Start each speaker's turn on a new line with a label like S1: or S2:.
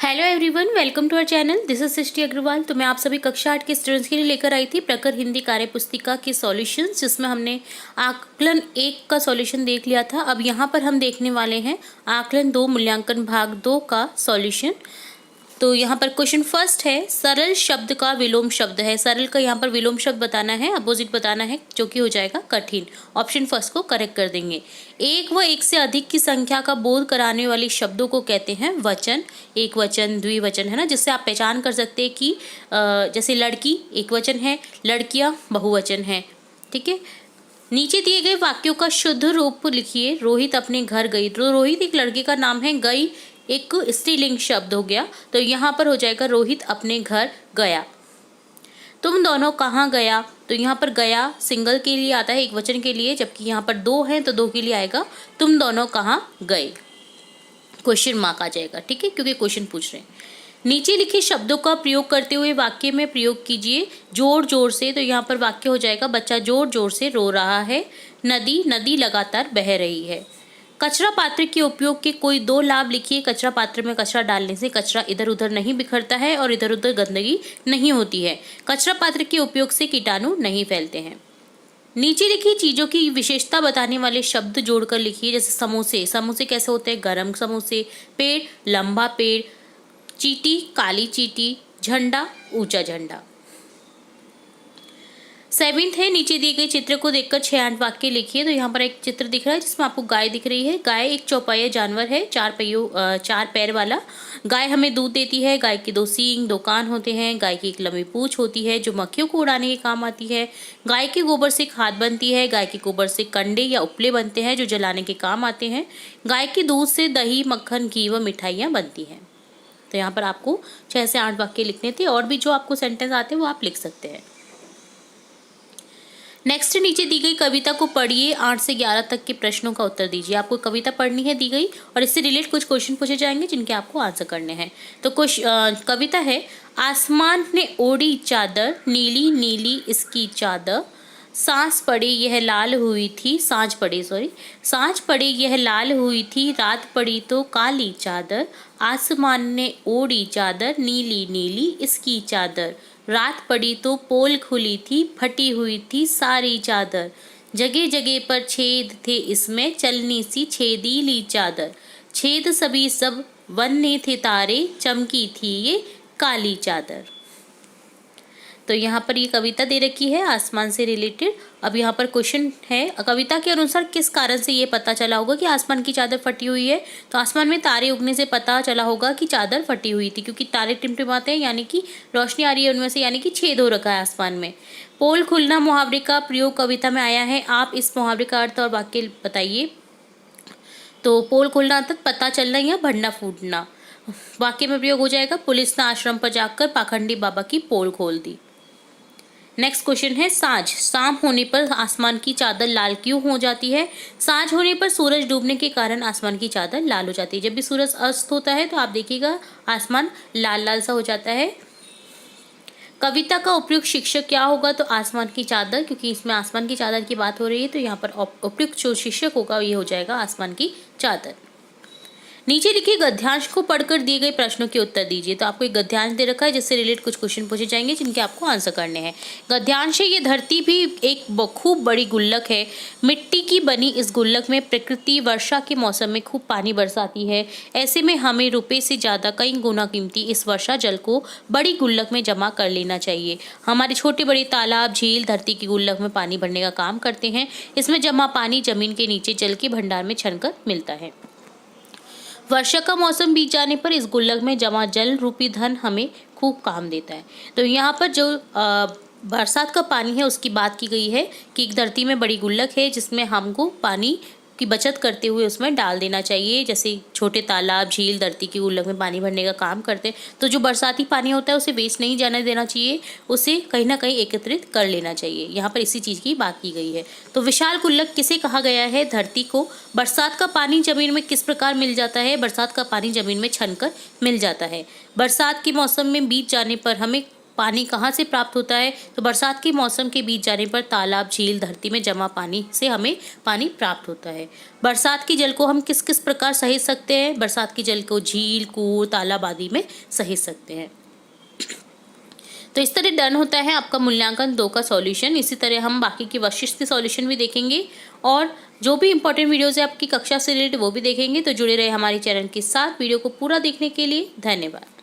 S1: Hello everyone, welcome to our channel. This is Srishti Agarwal. तो मैं आप सभी कक्षा 8 के स्टूडेंट्स के लिए लेकर आई थी प्रकर हिंदी कार्य पुस्तिका के सॉल्यूशंस, जिसमें हमने आकलन 1 का सॉल्यूशन देख लिया था। अब यहाँ पर हम देखने वाले हैं आकलन 2 मूल्यांकन भाग 2 का सॉल्यूशन। तो यहाँ पर क्वेश्चन फर्स्ट है, सरल शब्द का विलोम शब्द है। सरल का यहाँ पर विलोम शब्द बताना है, अपोजिट बताना है, जो कि हो जाएगा कठिन। ऑप्शन फर्स्ट को करेक्ट कर देंगे। एक व एक से अधिक की संख्या का बोध कराने वाले शब्दों को कहते हैं वचन। एक वचन, द्विवचन, है ना, जिससे आप पहचान कर सकते हैं कि जैसे लड़की एक वचन है, लड़कियाँ बहुवचन है। ठीक है। नीचे दिए गए वाक्यों का शुद्ध रूप लिखिए। रोहित अपने घर गई। तो रोहित एक लड़के का नाम है, गई एक स्त्रीलिंग शब्द हो गया, तो यहाँ पर हो जाएगा रोहित अपने घर गया। तुम दोनों कहाँ गया। तो यहाँ पर गया सिंगल के लिए आता है, एक वचन के लिए, जबकि यहाँ पर दो हैं तो दो के लिए आएगा तुम दोनों कहाँ गए। क्वेश्चन मार्क आ जाएगा, ठीक है, क्योंकि क्वेश्चन पूछ रहे हैं। नीचे लिखे शब्दों का प्रयोग करते हुए वाक्य में प्रयोग कीजिए जोर जोर से। तो यहाँ पर वाक्य हो जाएगा, बच्चा जोर जोर से रो रहा है। नदी, नदी लगातार बह रही है। कचरा पात्र के उपयोग के कोई 2 लाभ लिखिए। कचरा पात्र में कचरा डालने से कचरा इधर उधर नहीं बिखरता है और इधर उधर गंदगी नहीं होती है। कचरा पात्र के उपयोग से कीटाणु नहीं फैलते हैं। नीचे लिखी चीजों की विशेषता बताने वाले शब्द जोड़कर लिखिए। जैसे समोसे, समोसे कैसे होते हैं, गरम समोसे। पेड़, लंबा पेड़। चींटी, काली चींटी। झंडा, ऊंचा झंडा। 7th है, नीचे दिए गए चित्र को देखकर 6-8 वाक्य लिखिए। तो यहाँ पर एक चित्र दिख रहा है जिसमें आपको गाय दिख रही है। गाय एक चौपाया जानवर है, 4 पैर वाला। गाय हमें दूध देती है। गाय के 2 सींग, 2 कान होते हैं। गाय की एक लंबी पूंछ होती है जो मक्खियों को उड़ाने के काम आती है। गाय के गोबर से खाद बनती है। गाय के गोबर से कंडे या उपले बनते हैं जो जलाने के काम आते हैं। गाय के दूध से दही, मक्खन, घी व मिठाइयाँ बनती हैं। तो यहाँ पर आपको 6 से 8 वाक्य लिखने थे, और भी जो आपको सेंटेंस आते हैं वो आप लिख सकते हैं। नेक्स्ट, नीचे दी गई कविता को पढ़िए। 8 से 11 तक के प्रश्नों का उत्तर दीजिए। आपको कविता पढ़नी है दी गई, और इससे रिलेट कुछ क्वेश्चन पूछे जाएंगे जिनके आपको आंसर करने हैं। तो कविता है, आसमान ने ओढ़ी चादर, नीली नीली इसकी चादर। सांझ पड़े यह लाल हुई थी, सांझ पड़े यह लाल हुई थी, रात पड़ी तो काली चादर। आसमान ने ओढ़ी चादर, नीली नीली इसकी चादर। रात पड़ी तो पोल खुली थी, फटी हुई थी सारी चादर। जगह जगह पर छेद थे इसमें, चलनी सी छेदीली चादर। छेद सभी सब बनने थे तारे, चमकी थी ये काली चादर। तो यहाँ पर ये कविता दे रखी है आसमान से रिलेटेड। अब यहाँ पर क्वेश्चन है, कविता के अनुसार किस कारण से ये पता चला होगा कि आसमान की चादर फटी हुई है। तो आसमान में तारे उगने से पता चला होगा कि चादर फटी हुई थी, क्योंकि तारे टिमटिमाते हैं, यानी कि रोशनी आ रही है उनमें से, यानी कि छेद हो रखा है आसमान में। पोल खुलना मुहावरे का प्रयोग कविता में आया है। आप इस मुहावरे का अर्थ और वाक्य बताइए। तो पोल खुलना अर्थात पता चलना या भंडा फूटना। वाक्य में प्रयोग हो जाएगा, पुलिस ने आश्रम पर जाकर पाखंडी बाबा की पोल खोल दी। नेक्स्ट क्वेश्चन है, साँझ, शाम होने पर आसमान की चादर लाल क्यों हो जाती है। साँझ होने पर सूरज डूबने के कारण आसमान की चादर लाल हो जाती है। जब भी सूरज अस्त होता है तो आप देखिएगा आसमान लाल लाल सा हो जाता है। कविता का उपयुक्त शीर्षक क्या होगा। तो आसमान की चादर, क्योंकि इसमें आसमान की चादर की बात हो रही है, तो यहाँ पर उपयुक्त जो शीर्षक होगा ये हो जाएगा आसमान की चादर। नीचे लिखे गद्यांश को पढ़कर दिए गए प्रश्नों के उत्तर दीजिए। तो आपको एक गद्यांश दे रखा है जिससे रिलेट कुछ क्वेश्चन पूछे जाएंगे जिनके आपको आंसर करने हैं। गद्यांश है, ये धरती भी एक खूब बड़ी गुल्लक है। मिट्टी की बनी इस गुल्लक में प्रकृति वर्षा के मौसम में खूब पानी बरसाती है। ऐसे में हमें रुपए से ज़्यादा कई गुना कीमती इस वर्षा जल को बड़ी गुल्लक में जमा कर लेना चाहिए। हमारे छोटे बड़े तालाब, झील धरती की गुल्लक में पानी भरने का काम करते हैं। इसमें जमा पानी जमीन के नीचे जल के भंडार में छनकर मिलता है। वर्षा का मौसम बीत जाने पर इस गुल्लक में जमा जल रूपी धन हमें खूब काम देता है। तो यहाँ पर जो बरसात का पानी है उसकी बात की गई है कि एक धरती में बड़ी गुल्लक है जिसमें हमको पानी की बचत करते हुए उसमें डाल देना चाहिए। जैसे छोटे तालाब, झील धरती की गुल्लक में पानी भरने का काम करते हैं, तो जो बरसाती पानी होता है उसे वेस्ट नहीं जाने देना चाहिए, उसे कहीं ना कहीं एकत्रित कर लेना चाहिए। यहाँ पर इसी चीज़ की बात की गई है। तो विशाल गुल्लक किसे कहा गया है, धरती को। बरसात का पानी जमीन में किस प्रकार मिल जाता है, बरसात का पानी जमीन में छनकर मिल जाता है। बरसात के मौसम में बीत जाने पर हमें पानी कहाँ से प्राप्त होता है? तो बरसात के मौसम के बीत जाने पर तालाब, झील, धरती में जमा पानी से हमें पानी प्राप्त होता है। बरसात के जल को हम किस किस प्रकार सहेज सकते हैं? बरसात के जल को झील, कुआं, तालाब आदि में सहेज सकते हैं। तो इस तरह डन होता है आपका मूल्यांकन 2 का सॉल्यूशन। इसी तरह हम बाकी की वर्कशीट्स के सॉल्यूशन भी देखेंगे और जो भी इंपॉर्टेंट वीडियोज़ है आपकी कक्षा से रिलेटेड वो भी देखेंगे। तो जुड़े रहे हमारे चैनल के साथ। वीडियो को पूरा देखने के लिए धन्यवाद।